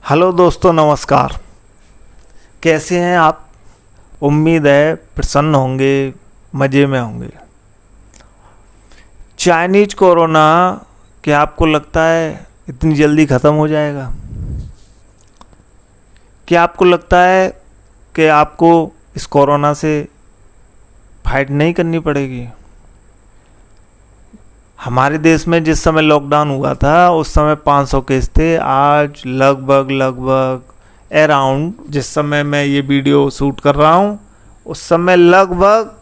Hello दोस्तों, नमस्कार। कैसे हैं आप? उम्मीद है प्रसन्न होंगे, मज़े में होंगे। चाइनीज कोरोना क्या आपको लगता है इतनी जल्दी ख़त्म हो जाएगा? क्या आपको लगता है कि आपको इस कोरोना से फाइट नहीं करनी पड़ेगी? हमारे देश में जिस समय लॉकडाउन हुआ था उस समय 500 केस थे। आज लगभग अराउंड, जिस समय मैं ये वीडियो शूट कर रहा हूँ उस समय लगभग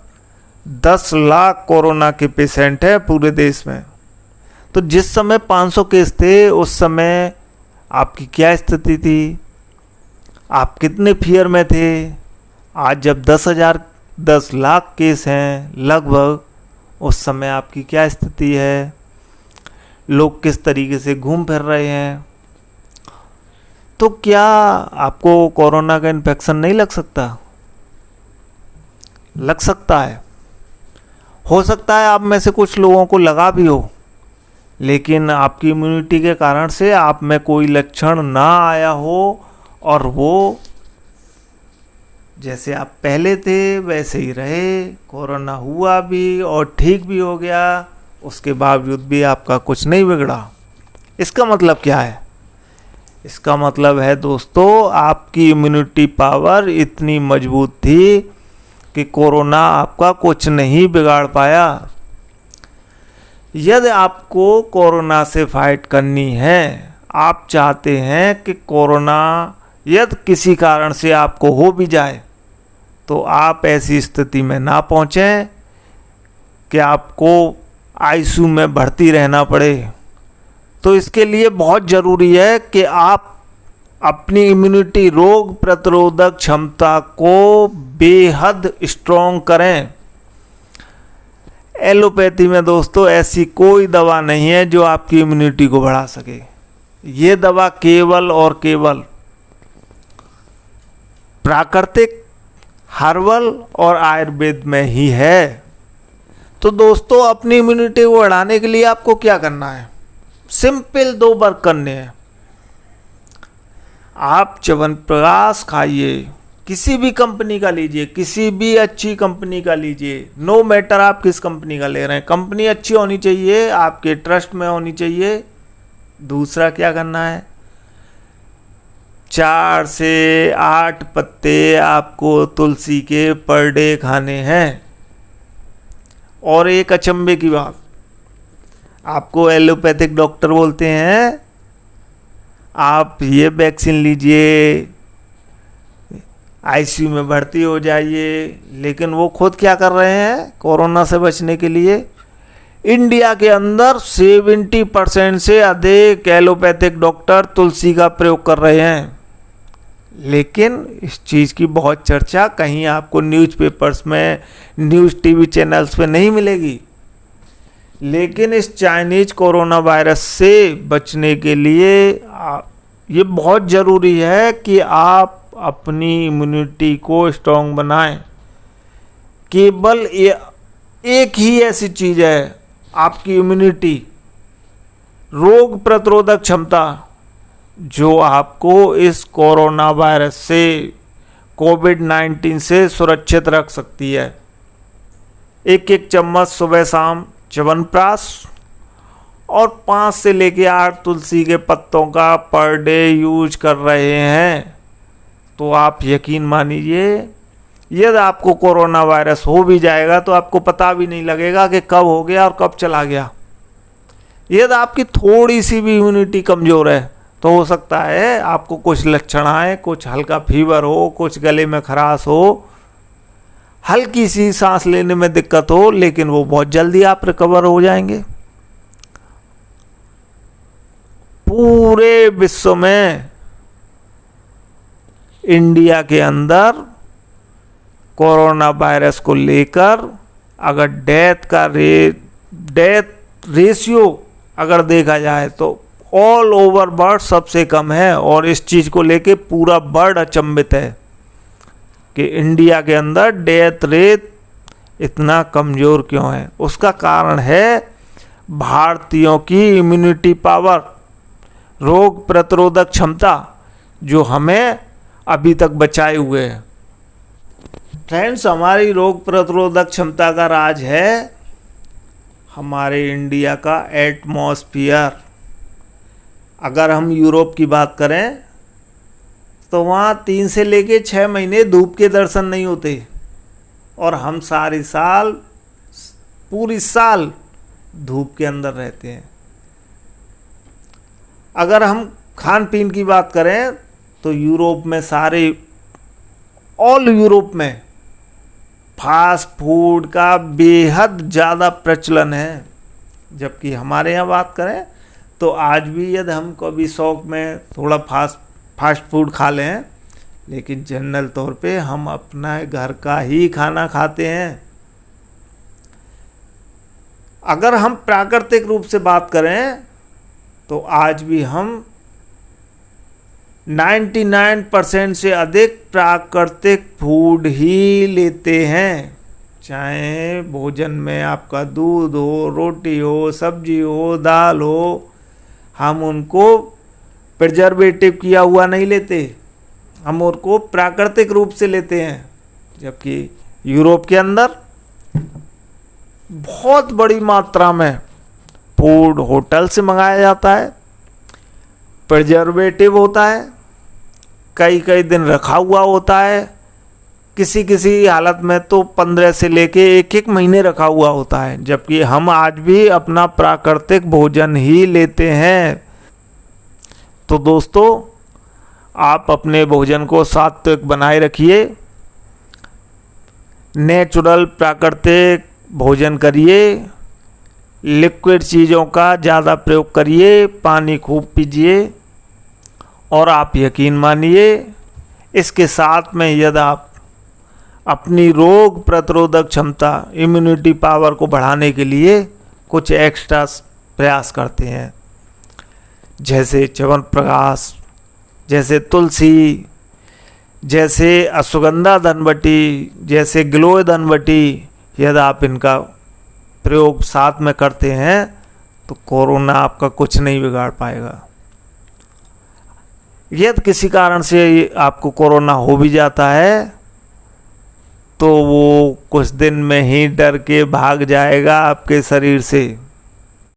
10 लाख कोरोना के पेशेंट हैं पूरे देश में। तो जिस समय 500 केस थे उस समय आपकी क्या स्थिति थी? आप कितने फियर में थे? आज जब 10 लाख केस हैं लगभग, उस समय आपकी क्या स्थिति है? लोग किस तरीके से घूम फिर रहे हैं? तो क्या आपको कोरोना का इन्फेक्शन नहीं लग सकता? लग सकता है। हो सकता है आप में से कुछ लोगों को लगा भी हो, लेकिन आपकी इम्यूनिटी के कारण से आप में कोई लक्षण ना आया हो और वो जैसे आप पहले थे वैसे ही रहे। कोरोना हुआ भी और ठीक भी हो गया, उसके बावजूद भी आपका कुछ नहीं बिगड़ा। इसका मतलब क्या है? इसका मतलब है दोस्तों, आपकी इम्यूनिटी पावर इतनी मजबूत थी कि कोरोना आपका कुछ नहीं बिगाड़ पाया। यदि आपको कोरोना से फाइट करनी है, आप चाहते हैं कि कोरोना यदि किसी कारण से आपको हो भी जाए तो आप ऐसी स्थिति में ना पहुंचें कि आपको आईसीयू में भर्ती रहना पड़े। तो इसके लिए बहुत ज़रूरी है कि आप अपनी इम्यूनिटी, रोग प्रतिरोधक क्षमता को बेहद स्ट्रॉन्ग करें। एलोपैथी में दोस्तों ऐसी कोई दवा नहीं है जो आपकी इम्यूनिटी को बढ़ा सके। ये दवा केवल और केवल प्राकृतिक, हर्बल और आयुर्वेद में ही है। तो दोस्तों, अपनी इम्यूनिटी को बढ़ाने के लिए आपको क्या करना है? सिंपल 2 वर्क करने हैं। आप च्यवनप्राश खाइए, किसी भी कंपनी का लीजिए, किसी भी अच्छी कंपनी का लीजिए, नो मैटर आप किस कंपनी का ले रहे हैं, कंपनी अच्छी होनी चाहिए, आपके ट्रस्ट में होनी चाहिए। दूसरा क्या करना है? 4 से 8 पत्ते आपको तुलसी के पर डे खाने हैं। और एक अचंभे की बात, आपको एलोपैथिक डॉक्टर बोलते हैं आप ये वैक्सीन लीजिए, आईसीयू में भर्ती हो जाइए, लेकिन वो खुद क्या कर रहे हैं कोरोना से बचने के लिए? इंडिया के अंदर 70% से अधिक एलोपैथिक डॉक्टर तुलसी का प्रयोग कर रहे हैं। लेकिन इस चीज़ की बहुत चर्चा कहीं आपको न्यूज़पेपर्स में, न्यूज़ टीवी चैनल्स पे नहीं मिलेगी। लेकिन इस चाइनीज कोरोना वायरस से बचने के लिए ये बहुत ज़रूरी है कि आप अपनी इम्यूनिटी को स्ट्रॉन्ग बनाएं। केवल एक ही ऐसी चीज़ है, आपकी इम्यूनिटी, रोग प्रतिरोधक क्षमता, जो आपको इस कोरोना वायरस से, कोविड-19 से सुरक्षित रख सकती है। एक चम्मच सुबह शाम च्यवनप्राश और 5 से लेके 8 तुलसी के पत्तों का पर डे यूज कर रहे हैं तो आप यकीन मानिए, यदि आपको कोरोना वायरस हो भी जाएगा तो आपको पता भी नहीं लगेगा कि कब हो गया और कब चला गया। यदि आपकी थोड़ी सी भी इम्यूनिटी कमज़ोर है तो हो सकता है आपको कुछ लक्षण आए, कुछ हल्का फीवर हो, कुछ गले में खराश हो, हल्की सी सांस लेने में दिक्कत हो, लेकिन वो बहुत जल्दी आप रिकवर हो जाएंगे। पूरे विश्व में, इंडिया के अंदर कोरोना वायरस को लेकर अगर डेथ रेशियो अगर देखा जाए तो ऑल ओवर वर्ल्ड सबसे कम है। और इस चीज़ को लेके पूरा वर्ल्ड अचंभित है कि इंडिया के अंदर डेथ रेट इतना कमज़ोर क्यों है। उसका कारण है भारतीयों की इम्यूनिटी पावर, रोग प्रतिरोधक क्षमता, जो हमें अभी तक बचाए हुए है। फ्रेंड्स, हमारी रोग प्रतिरोधक क्षमता का राज है हमारे इंडिया का एटमॉस्फियर। अगर हम यूरोप की बात करें तो वहाँ 3 से लेके 6 महीने धूप के दर्शन नहीं होते, और हम सारी साल पूरी साल धूप के अंदर रहते हैं। अगर हम खान पीन की बात करें तो यूरोप में ऑल यूरोप में फास्ट फूड का बेहद ज़्यादा प्रचलन है, जबकि हमारे यहाँ बात करें तो आज भी यदि हम कभी शौक में थोड़ा फास्ट फूड खा लें, लेकिन जनरल तौर पे हम अपना घर का ही खाना खाते हैं। अगर हम प्राकृतिक रूप से बात करें तो आज भी हम 99% से अधिक प्राकृतिक फूड ही लेते हैं। चाहे भोजन में आपका दूध हो, रोटी हो, सब्जी हो, दाल हो, हम उनको प्रिजर्वेटिव किया हुआ नहीं लेते, हम उनको प्राकृतिक रूप से लेते हैं। जबकि यूरोप के अंदर बहुत बड़ी मात्रा में फूड होटल से मंगाया जाता है, प्रिजर्वेटिव होता है, कई दिन रखा हुआ होता है, किसी हालत में तो 15 से लेके 1 महीने रखा हुआ होता है। जबकि हम आज भी अपना प्राकृतिक भोजन ही लेते हैं। तो दोस्तों, आप अपने भोजन को सात्विक बनाए रखिए, नेचुरल प्राकृतिक भोजन करिए, लिक्विड चीज़ों का ज़्यादा प्रयोग करिए, पानी खूब पीजिए, और आप यकीन मानिए इसके साथ में यदि आप अपनी रोग प्रतिरोधक क्षमता, इम्यूनिटी पावर को बढ़ाने के लिए कुछ एक्स्ट्रा प्रयास करते हैं, जैसे च्यवनप्राश, जैसे तुलसी, जैसे अश्वगंधा धनवटी, जैसे गिलोय धनवटी, यदि आप इनका प्रयोग साथ में करते हैं तो कोरोना आपका कुछ नहीं बिगाड़ पाएगा। यदि किसी कारण से आपको कोरोना हो भी जाता है तो वो कुछ दिन में ही डर के भाग जाएगा आपके शरीर से।